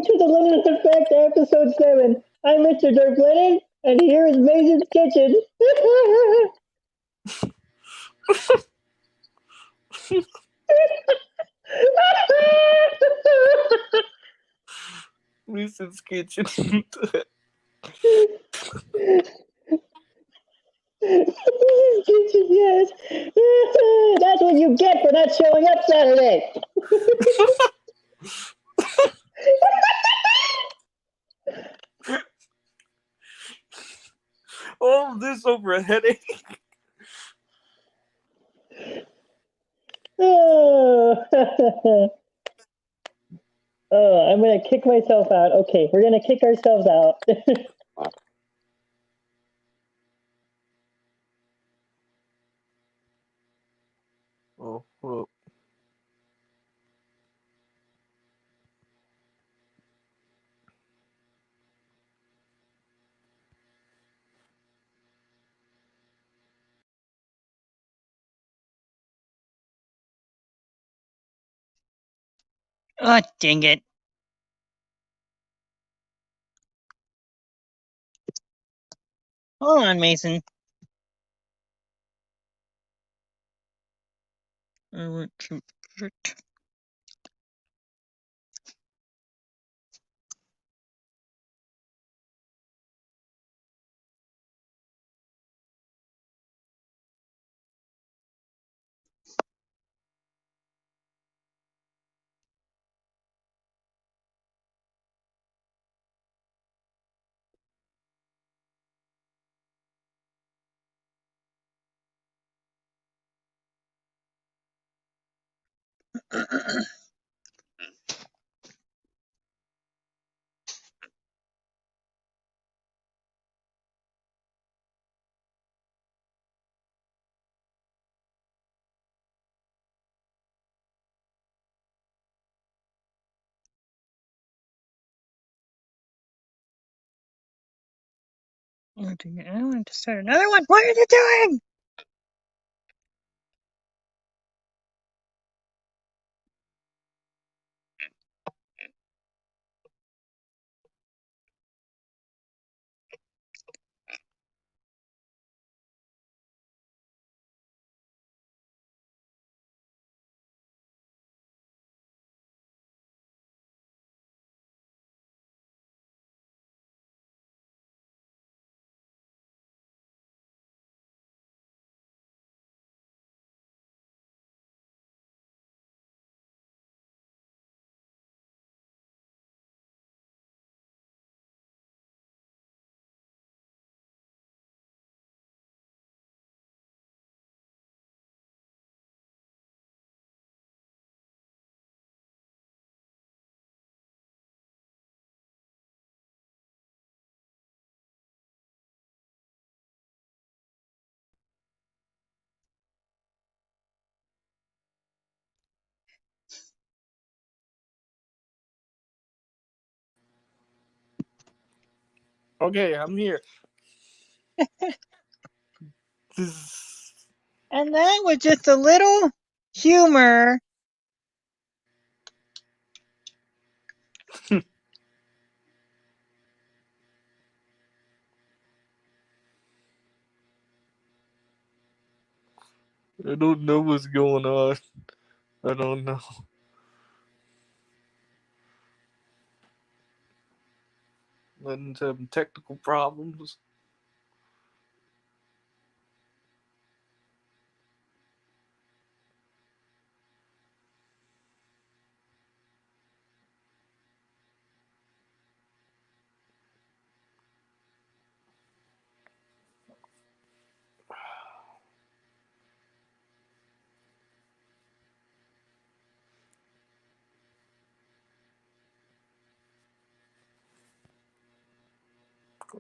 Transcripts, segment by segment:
to the Linen Effect, episode 7. I'm Mr. Derp and here is Mason's Kitchen. Mason's Kitchen. Kitchen, yes. That's what you get for not showing up Saturday. All of this over a headache. Oh, I'm gonna kick myself out. Okay, we're gonna kick ourselves out. Oh, well. Oh, dang it. Hold on, Mason. I want to... Oh, dang it. I want to start another one. What are you doing? Okay, I'm here. And that was just a little humor. I don't know what's going on. I don't know. Len's having technical problems.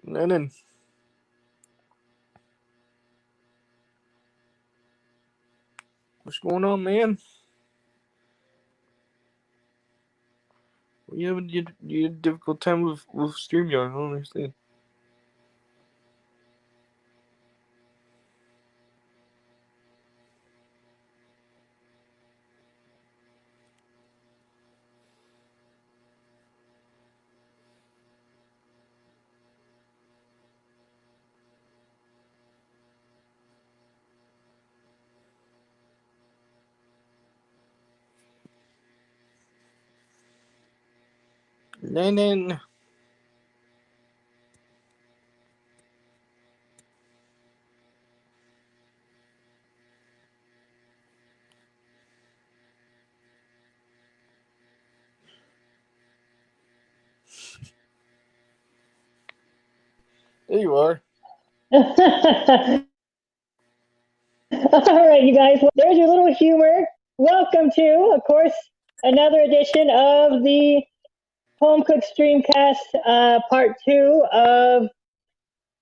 Lennon. What's going on, man? You having you had a difficult time with StreamYard. I don't understand. Then. There you are. All right, you guys. Well, there's your little humor. Welcome to, of course, another edition of the Home Cook Streamcast, part two of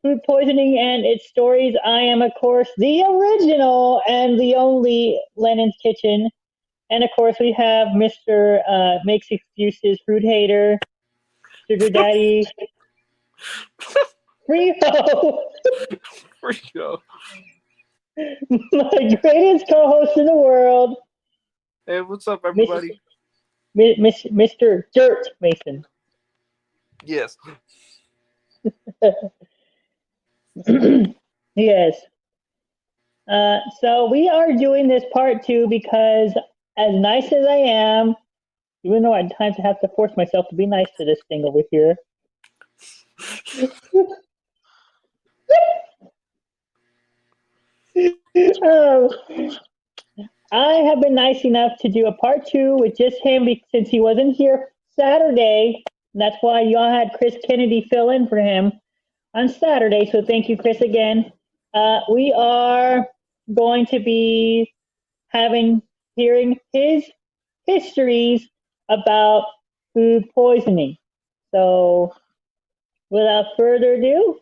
food poisoning and its stories. I am, of course, the original and the only Lennon's Kitchen. And of course, we have Mr. Makes Excuses, Fruit Hater, Sugar Daddy, Freeho, Freako. my greatest co host in the world, Hey, what's up, Miss, everybody? Mr. Dirt Mason. Yes. Yes. So we are doing this part two because, as nice as I am, even though at times I have to force myself to be nice to this thing over here, um, I have been nice enough to do a part two with just him since he wasn't here Saturday. That's why y'all had Chris Kennedy fill in for him on Saturday. So thank you, Chris, again. We are going to be having hearing his histories about food poisoning. So without further ado,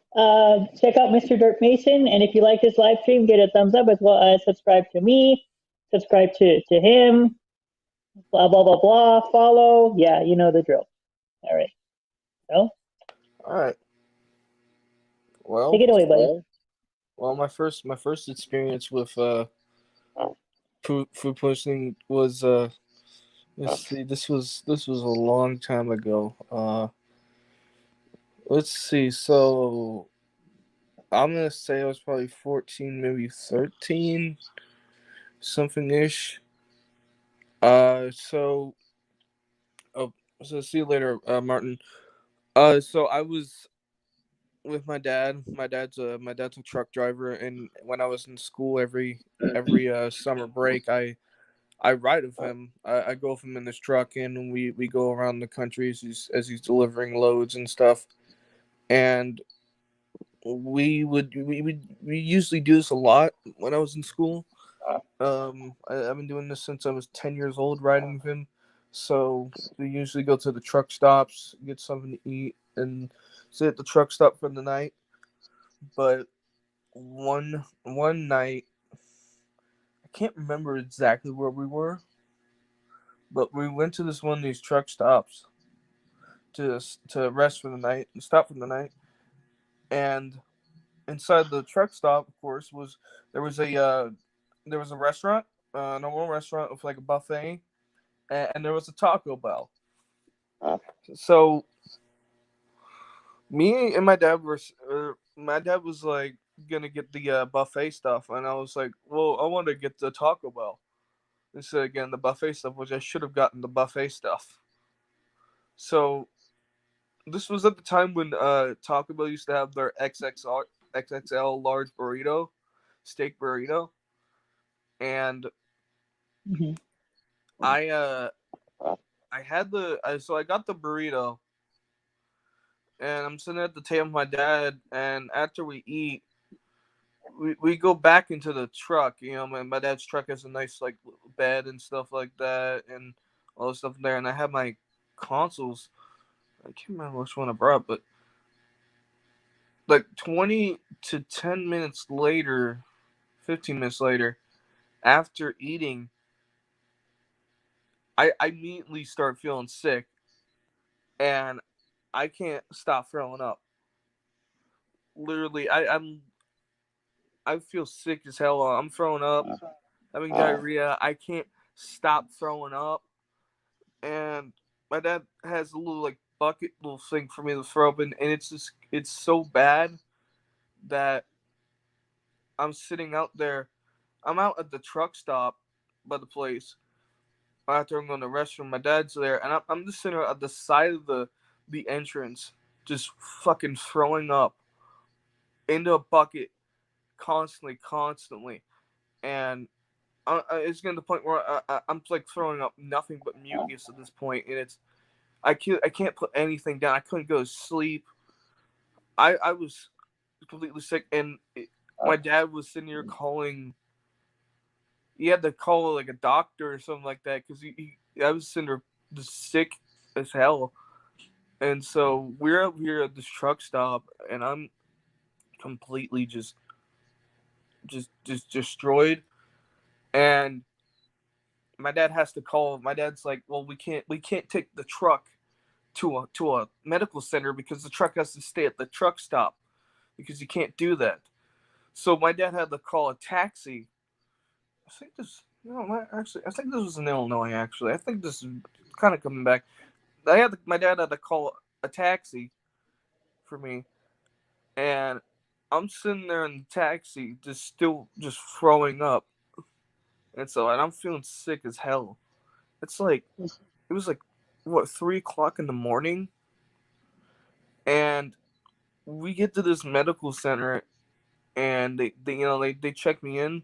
check out Mr. Dirk Mason. And if you like this live stream, get a thumbs up as well as subscribe to me, subscribe to him, blah, blah, blah, blah, follow. Yeah, you know the drill. All right. So All right. take Well, it away, buddy. my first experience with food poisoning was let's see, this was a long time ago. Let's see. So I'm gonna say I was probably 14, maybe 13, something ish. So oh, so see you later, Martin. So I was with my dad. My dad's a truck driver, and when I was in school, every summer break, I ride with him. I go with him in this truck, and we go around the country as he's delivering loads and stuff. And we usually do this a lot when I was in school. I've been doing this since I was 10 years old, riding with him. So we usually go to the truck stops, get something to eat, and sit at the truck stop for the night. But one night, I can't remember exactly where we were, but we went to this one of these truck stops to rest for the night and stop for the night. And inside the truck stop, of course, was there was a uh, there was a restaurant, a normal restaurant with like a buffet, and there was a Taco Bell. So me and my dad was like gonna get the buffet stuff, and I was like, well, I want to get the Taco Bell instead of getting the buffet stuff, which I should have gotten the buffet stuff. So this was at the time when Taco Bell used to have their XXL large burrito, steak burrito, and Mm-hmm. I uh I had so I got the burrito, and I'm sitting at the table with my dad, and after we eat, we go back into the truck. You know, my dad's truck has a nice like bed and stuff like that, and all the stuff there. And I had my consoles. I can't remember which one I brought, but like 20 to 10 minutes later, 15 minutes later, after eating, I immediately start feeling sick, and I can't stop throwing up. Literally, I feel sick as hell. I'm throwing up, having diarrhea. I can't stop throwing up, and my dad has a little like bucket little thing for me to throw up in, and it's so bad that I'm sitting out there. I'm out at the truck stop by the place after I'm going to the restroom. My dad's there, and I'm just sitting at the side of the entrance, just fucking throwing up into a bucket constantly, and it's getting to the point where I'm like throwing up nothing but mucus at this point, and I can't put anything down. I couldn't go to sleep. I was completely sick, and my dad was sitting here calling. He had to call like a doctor or something like that because I was sitting there just sick as hell, and so we're up here at this truck stop, and I'm completely just destroyed, and my dad has to call. My dad's like, well, we can't take the truck to a medical center because the truck has to stay at the truck stop because you can't do that. So my dad had to call a taxi. I think this no, actually I think this was in Illinois. Actually, I think this is kind of coming back. My dad had to call a taxi for me, and I'm sitting there in the taxi, just still just throwing up, and I'm feeling sick as hell. It's like it was like what 3 o'clock in the morning, and we get to this medical center, and they check me in,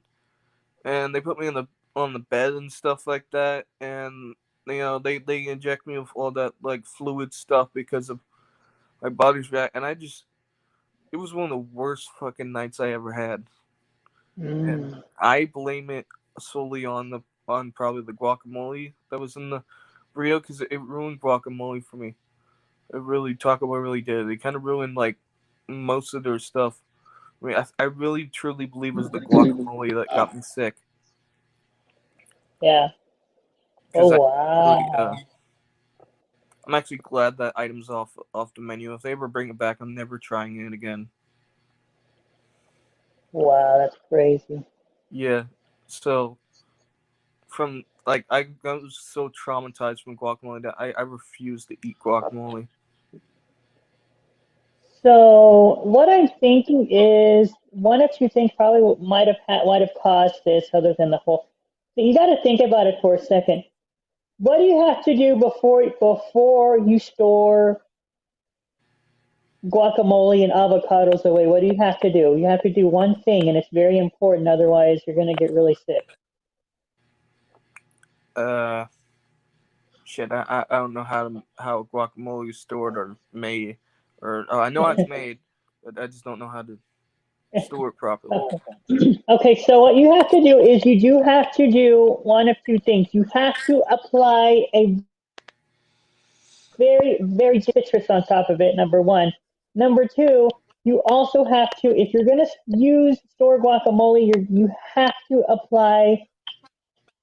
and they put me on the bed and stuff like that, and they inject me with all that like fluid stuff because of my body's react, and it was one of the worst fucking nights I ever had, and Mm. I blame it solely on probably the guacamole that was in the burrito because it ruined guacamole for me. It really Taco Bell really did. It kind of ruined like most of their stuff. I mean, I really truly believe it was the guacamole that got me sick Yeah. because Oh, really wow. I'm actually glad that item's off the menu. If they ever bring it back, I'm never trying it again. Wow, that's crazy. Yeah. So from like I was so traumatized from guacamole that I refuse to eat guacamole. So what I'm thinking is one or two things probably might have caused this, other than the whole. So you got to think about it for a second. What do you have to do before you store guacamole and avocados away? What do you have to do? You have to do one thing, and it's very important. Otherwise, you're going to get really sick. Uh, shit. I don't know how guacamole is stored or made, or I know how it's made, but I just don't know how to store it properly. Okay, so what you have to do is you do have to do one of two things. You have to apply a very citrus on top of it, number one. Number two, you also have to, if you're going to use store guacamole, you have to apply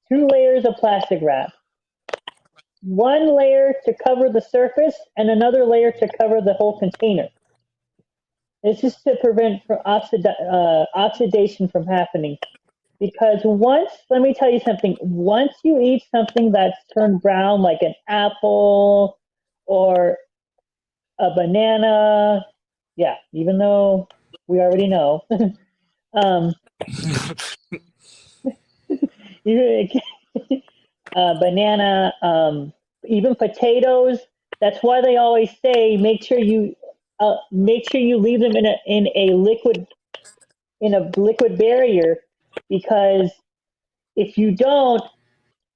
2 layers of plastic wrap. One layer to cover the surface and another layer to cover the whole container. This is to prevent oxidation from happening. Because let me tell you something, once you eat something that's turned brown, like an apple or a banana, yeah, even though we already know, um, banana, even potatoes. That's why they always say make sure you leave them in a liquid barrier, because if you don't,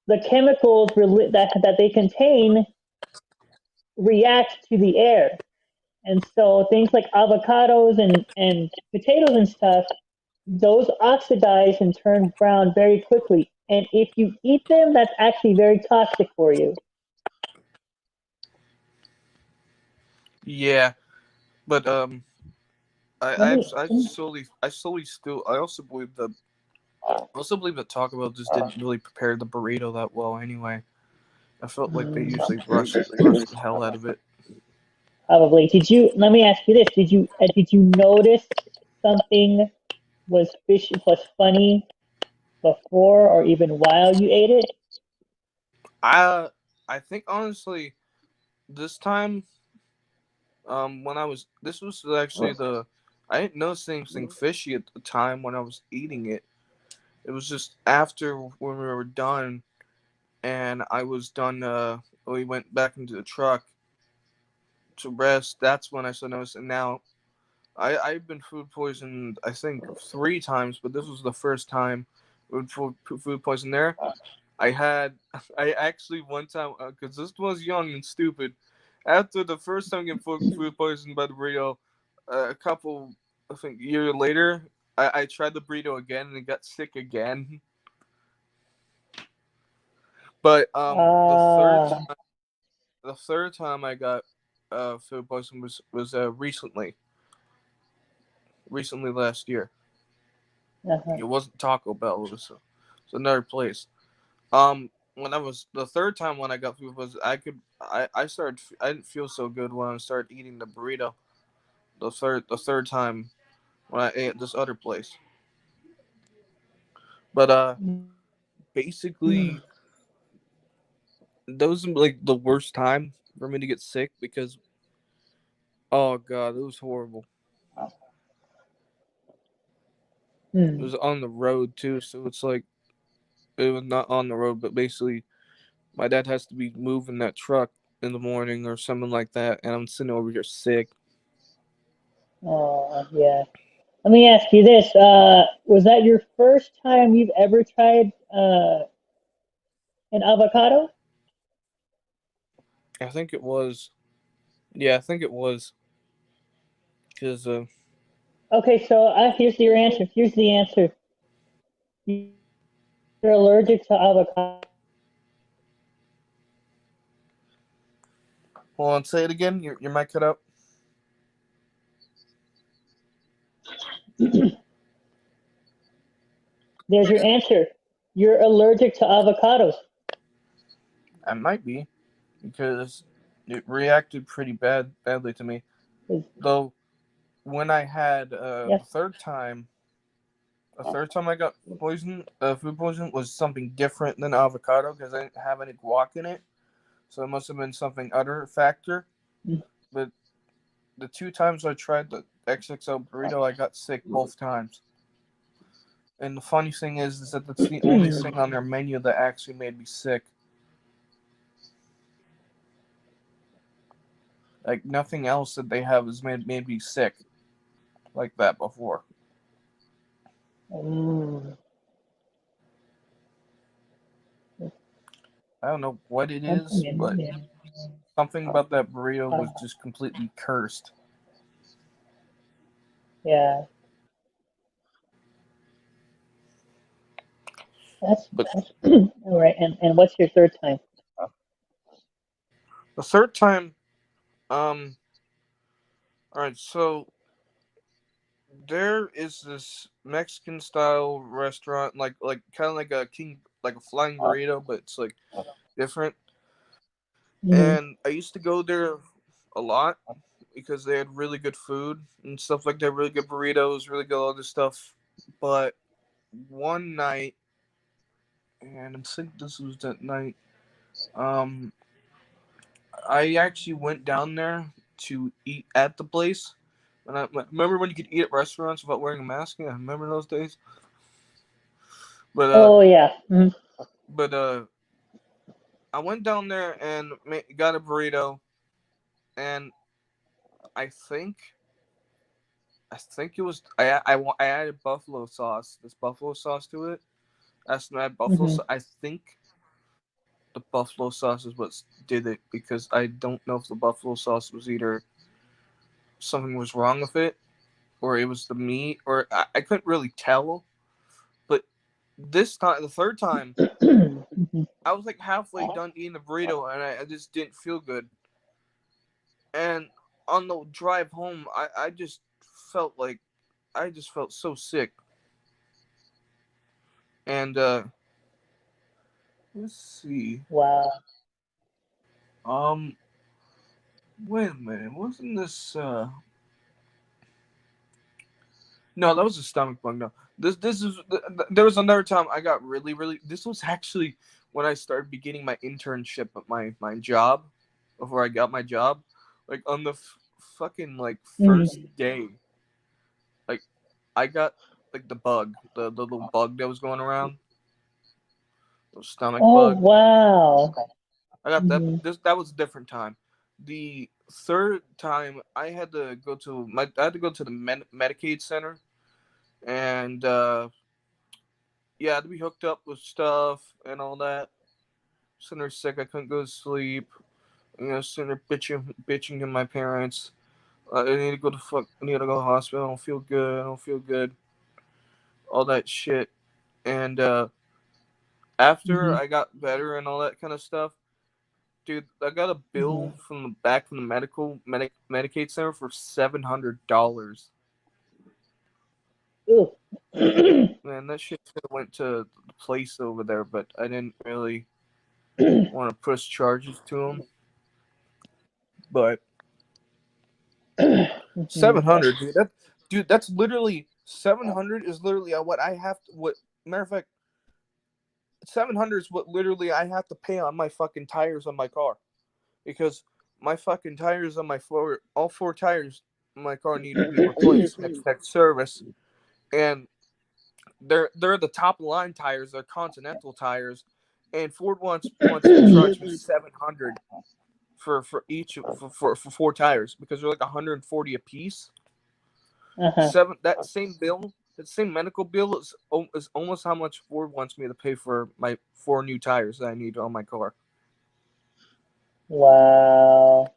the chemicals that they contain react to the air. And so things like avocados and potatoes and stuff, those oxidize and turn brown very quickly. And if you eat them, that's actually very toxic for you. Yeah, but Let I me, I solely still I also believe that Taco Bell just didn't really prepare the burrito that well anyway. I felt like they usually rushed the hell out of it. probably. Let me ask you this. Did you notice something was funny before or even while you ate it? I I think honestly this time when this was actually the I didn't notice anything fishy at the time when I was eating it. It was just after when we were done and I was done we went back into the truck to rest. That's when I started noticing. Now I've been food poisoned, I think 3 times, but this was the first time with food poison there. I actually one time, because this was young and stupid. After the first time getting food poisoned by the burrito, a couple, I think, year later, I tried the burrito again and got sick again. But Ah, the third time I got food poisoning was recently last year. uh-huh. It wasn't Taco Bell. It was another place. When I was the third time when I got food was I didn't feel so good when I started eating the burrito. The third time when I ate this other place. But Mm. basically those are like the worst time for me to get sick because oh god, it was horrible. It Mm. was on the road too, so it's like it was not on the road, but basically my dad has to be moving that truck in the morning or something like that, and I'm sitting over here sick. Oh, yeah. Let me ask you this. Was that your first time you've ever tried an avocado? I think it was. Yeah, I think it was because Okay, so here's your answer. Here's the answer. You're allergic to avocado. hold on, say it again. Your mic cut out. There's your answer. You're allergic to avocados. I might be because it reacted pretty badly to me. Though when I had Yes. the third time I got food poison was something different than avocado because I didn't have any guac in it, so it must have been something other factor. But the 2 times I tried the XXL burrito, I got sick both times. And the funny thing is that that's the only thing on their menu that actually made me sick. Like nothing else that they have has made me sick like that before. Mm. I don't know what it Something is, in but there. something about that burrito Uh, was just completely cursed. yeah. But That's all right. And what's your third time? the third time, um, all right, so there is this Mexican style restaurant, like kind of like a like a flying burrito, but it's like different. Hmm. And I used to go there a lot because they had really good food and stuff like that, really good burritos, really good other stuff. But one night, and I think this was that night, um, I actually went down there to eat at the place. And I remember when you could eat at restaurants without wearing a mask. Yeah, I remember those days. But Oh yeah. Hmm. but I went down there and got a burrito, and I think I think it was I added buffalo sauce. This buffalo sauce to it. That's not buffalo Hmm. sauce. I think the buffalo sauce is what did it because I don't know if the buffalo sauce was either something was wrong with it or it was the meat or I couldn't really tell. But this time, the third time, Hmm. I was like halfway done eating the burrito and I just didn't feel good. And on the drive home, I just felt like I just felt so sick. And let's see. Wow. Um, wait a minute. Wasn't this No, that was a stomach bug. No, this is there was another time I got really. This was actually when I started beginning my internship at my job, before I got my job, like on the fucking like first Hmm. day, like I got like the bug, the little bug that was going around, the stomach Oh bug. wow. I got that. Hmm. That was a different time. the third time I had to go to the Medicaid center, and yeah, I had to be hooked up with stuff and all that. Sitting there sick, I couldn't go to sleep. Sitting there bitching to my parents. I need to go to I need to go to the hospital. I don't feel good. I don't feel good. All that shit. And after Mm-hmm. I got better and all that kind of stuff, dude, I got a bill from the Medicaid center for $700. Ooh. Man, that shit could have went to the place over there, but I didn't really want to press charges to them. But Mm-hmm. 700, dude, that's literally 700 is literally what I have to. What matter of fact, 700 is what literally I have to pay on my fucking tires on my car, because my fucking tires on all four tires on my car need to be replaced next service, and they're the top line tires. They're Continental tires, and Ford wants to charge me 700 for each for four tires, because they're like 140 a piece. Uh-huh. That same bill, that same medical bill is almost how much Ford wants me to pay for my 4 new tires that I need on my car. Wow.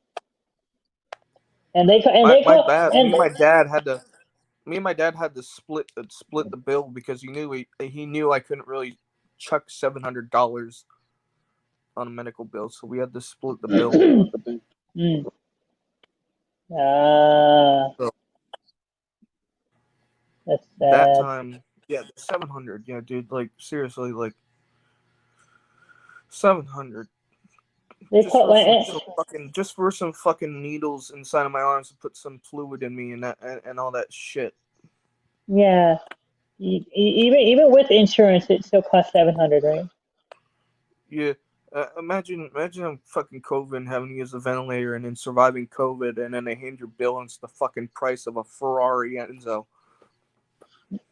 And they My call bad. and Me and my dad had to split the bill, because he knew I couldn't really chuck $700 on a medical bill, so we had to split the bill. mm. Ah, So that's that sad. time, yeah, 700, yeah, dude, like seriously, like 700 They call just for some fucking needles inside of my arms to put some fluid in me, and all that shit. yeah. Even with insurance, it still costs 700, right? Yeah. Imagine I'm fucking COVID and having to use a ventilator, and then surviving COVID, and then they hand your bill and it's the fucking price of a Ferrari Enzo.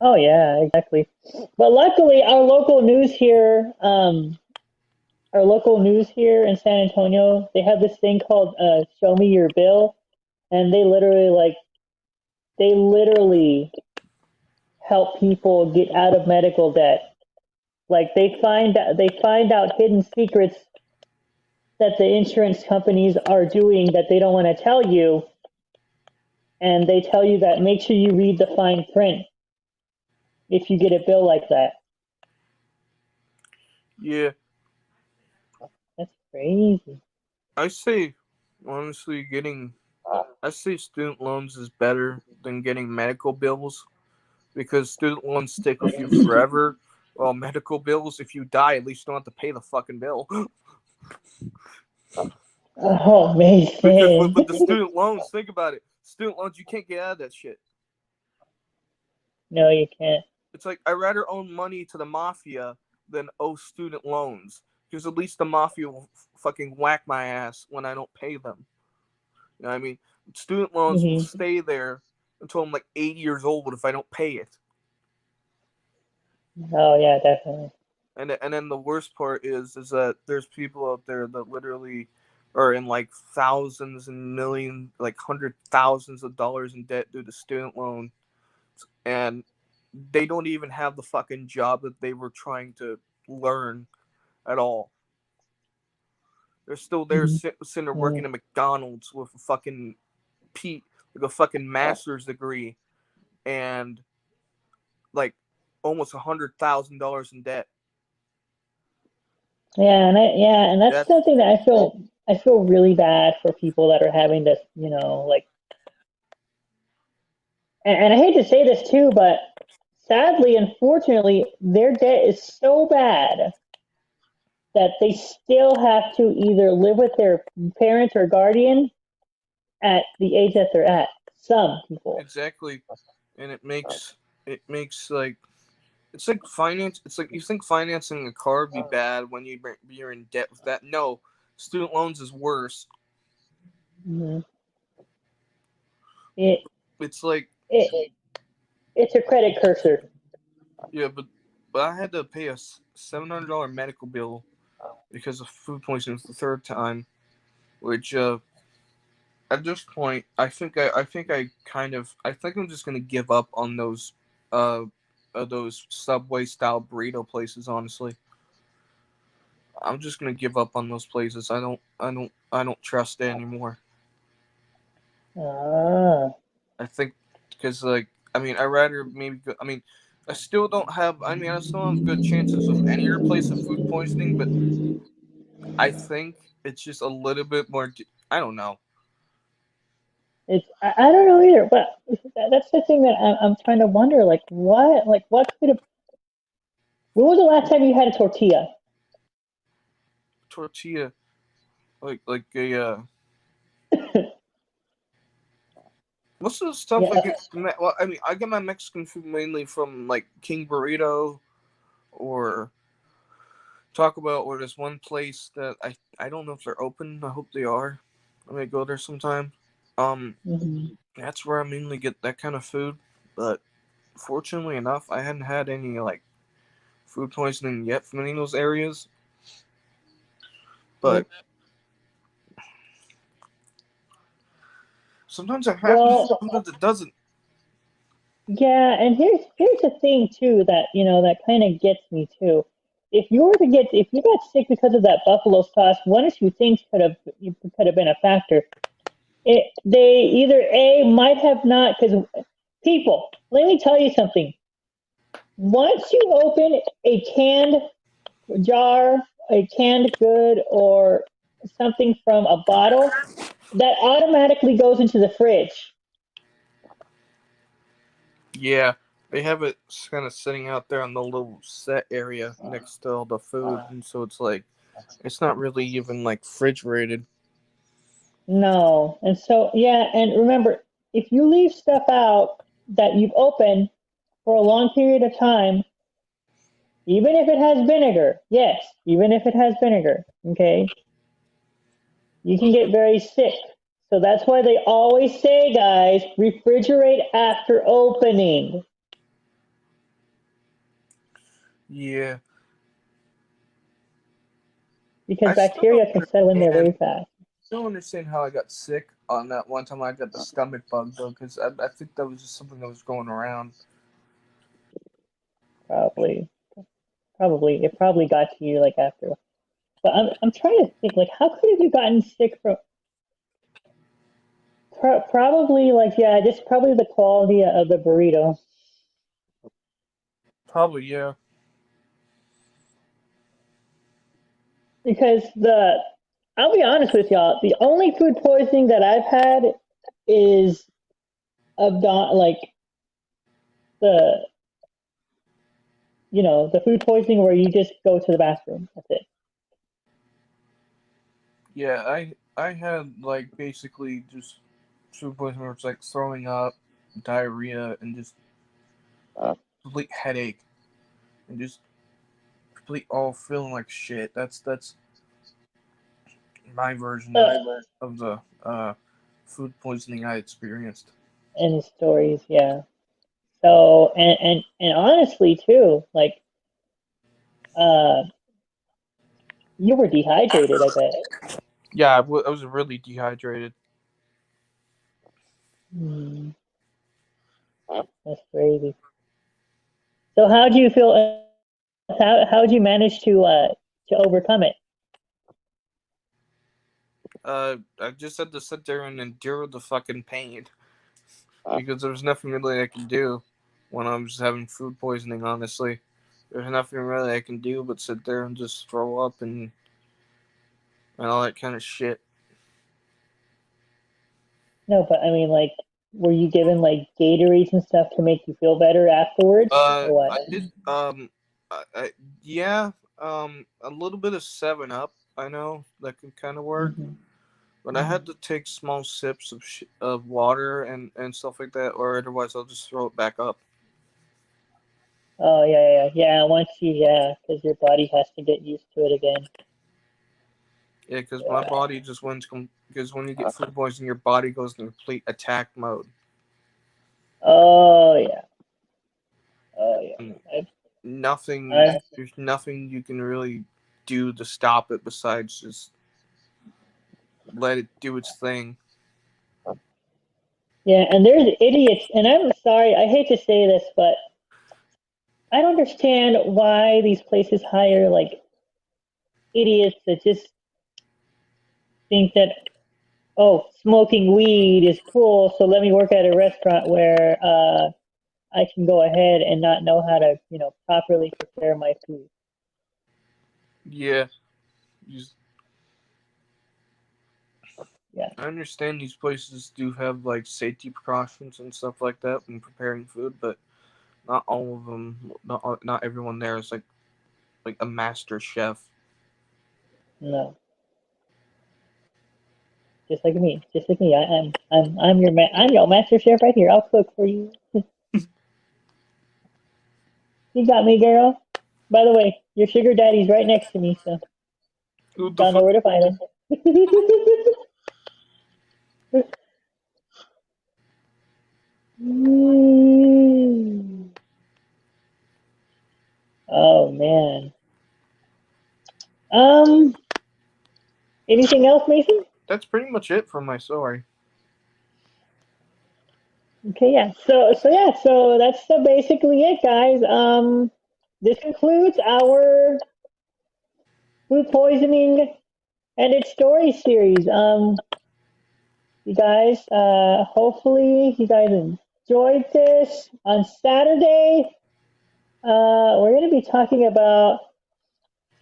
Oh yeah, exactly. But luckily, our local news here in San Antonio, they have this thing called "Show Me Your Bill," and they literally help people get out of medical debt. Like they find out hidden secrets that the insurance companies are doing that they don't want to tell you, and they tell you that make sure you read the fine print if you get a bill like that. Yeah, That's crazy. I say honestly, I say student loans is better than getting medical bills, because student loans stick with you forever. While medical bills, if you die, at least you don't have to pay the fucking bill. Oh, Because Mason. with the student loans, think about it. Student loans, you can't get out of that shit. No, you can't. It's like I'd rather own money to the mafia than owe student loans, because at least the mafia will fucking whack my ass when I don't pay them. You know what I mean? Student loans will Hmm. stay there until I'm like 80 years old if I don't pay it. Oh yeah, definitely. And then the worst part is that there's people out there that literally are in like thousands and millions, like hundred thousands of dollars in debt due to student loan, and they don't even have the fucking job that they were trying to learn at all. They're still there Hmm. sitting there working at McDonald's with a fucking like a fucking master's degree, and like almost $100,000 in debt. And that's That's something that I feel really bad for people that are having this, like, and I hate to say this too, but sadly, unfortunately, their debt is so bad that they still have to either live with their parents or guardian at the age that they're at. Some people. exactly, and it makes like it's like finance. It's like you think financing a car would be bad when you're in debt with that. No, student loans is worse. Hmm. It, It's like it it's a credit cursor. yeah, but I had to pay a $700 medical bill because of food poisoning for the third time, which at this point, I think I'm just gonna give up on those Subway style burrito places. Honestly, I'm just gonna give up on those places. I don't trust it anymore. Ah, I think because I mean I rather maybe I mean I still don't have I mean I still have good chances of any other place of food poisoning, but I think it's just a little bit more. I don't know. I don't know either, but that's the thing that I'm trying to wonder. Like what could have? When was the last time you had a tortilla? Tortilla like a most of the stuff I Yeah. get. Well, I mean I get my Mexican food mainly from like King Burrito or Taco Bell, or there's one place that I don't know if they're open. I hope they are. I may go there sometime. Um, Hmm. that's where I mainly get that kind of food. But fortunately enough, I hadn't had any like food poisoning yet from any of those areas. But sometimes it happens, Well, sometimes it doesn't. yeah, and here's the thing too that that kind of gets me too. If you got sick because of that buffalo sauce, one or two things could have been a factor. They either A might have not because people. Let me tell you something. Once you open a canned jar, a canned good, or something from a bottle, that automatically goes into the fridge. Yeah, they have it kind of sitting out there on the little set area next to all the food, and so it's like it's not really even like refrigerated. No. And so, yeah, and remember, if you leave stuff out that you've opened for a long period of time, even if it has vinegar, yes, even if it has vinegar, okay, you can get very sick. So that's why they always say, guys, refrigerate after opening Yeah, because I still don't bacteria can settle in there understand. very fast. Still understand how I got sick on that one time I got the stomach bug though, because I think that was just something that was going around. Probably, it probably got to you like after. But I'm trying to think, like, how could have you gotten sick from? Probably like yeah, just probably the quality of the burrito Probably yeah. because the I'll be honest with y'all, the only food poisoning that I've had is like the the food poisoning where you just go to the bathroom. That's it. Yeah, I had like basically just food poisoning where it's like throwing up, diarrhea, and just complete headache, and just complete all feeling like shit. That's my version Uh, of the food poisoning I experienced. and stories, yeah. So and honestly too, like uh, you were dehydrated. I bet. Yeah, I was really dehydrated. Hmm, that's crazy. So how do you feel? How'd you manage to overcome it? I just had to sit there and endure the fucking pain because there was nothing really I could do when I was having food poisoning. Honestly, there's nothing really I can do but sit there and just throw up and all that kind of shit. No, but I mean, like, were you given like Gatorades and stuff to make you feel better afterwards, or what? I did. Yeah. A little bit of 7 Up. I know that can kind of work, Hmm. but I Hmm. had to take small sips of water and stuff like that, or otherwise I'll just throw it back up. Oh yeah. Once because your body has to get used to it again. Yeah, because my Yeah. body just went to because when you get food poisoning, your body goes in complete attack mode. Oh yeah. Oh yeah. And I, nothing, I there's nothing you can really do to stop it besides just let it do its thing. Yeah, and there's idiots, and I'm sorry, I hate to say this, but I don't understand why these places hire like idiots that just think that, oh, smoking weed is cool, so let me work at a restaurant where I can go ahead and not know how to, properly prepare my food. Yeah, just, Yeah, I understand these places do have like safety precautions and stuff like that when preparing food, but not all of them, not everyone there is like a master chef. no, just like me. I'm your I'm your master chef right here. I'll cook for you. You got me, girl. By the way, your sugar daddy's right next to me, so Who the y'all know fuck? where to find him. Oh man. Um. Anything else, Mason? That's pretty much it for my story. Okay, yeah. So that's basically it, guys. This concludes our food poisoning and its story series. You guys, hopefully you guys enjoyed this. On Saturday, we're going to be talking about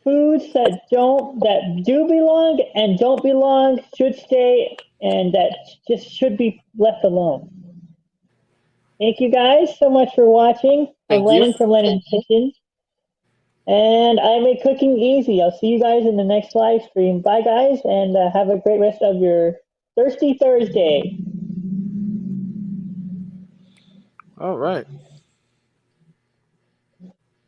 foods that do belong and don't belong, should stay, and that just should be left alone. Thank you guys so much for watching. I'm Thank you. Lennon from Lennon's Kitchen. And I make cooking easy. I'll see you guys in the next live stream. Bye, guys, and have a great rest of your Thirsty Thursday. All right.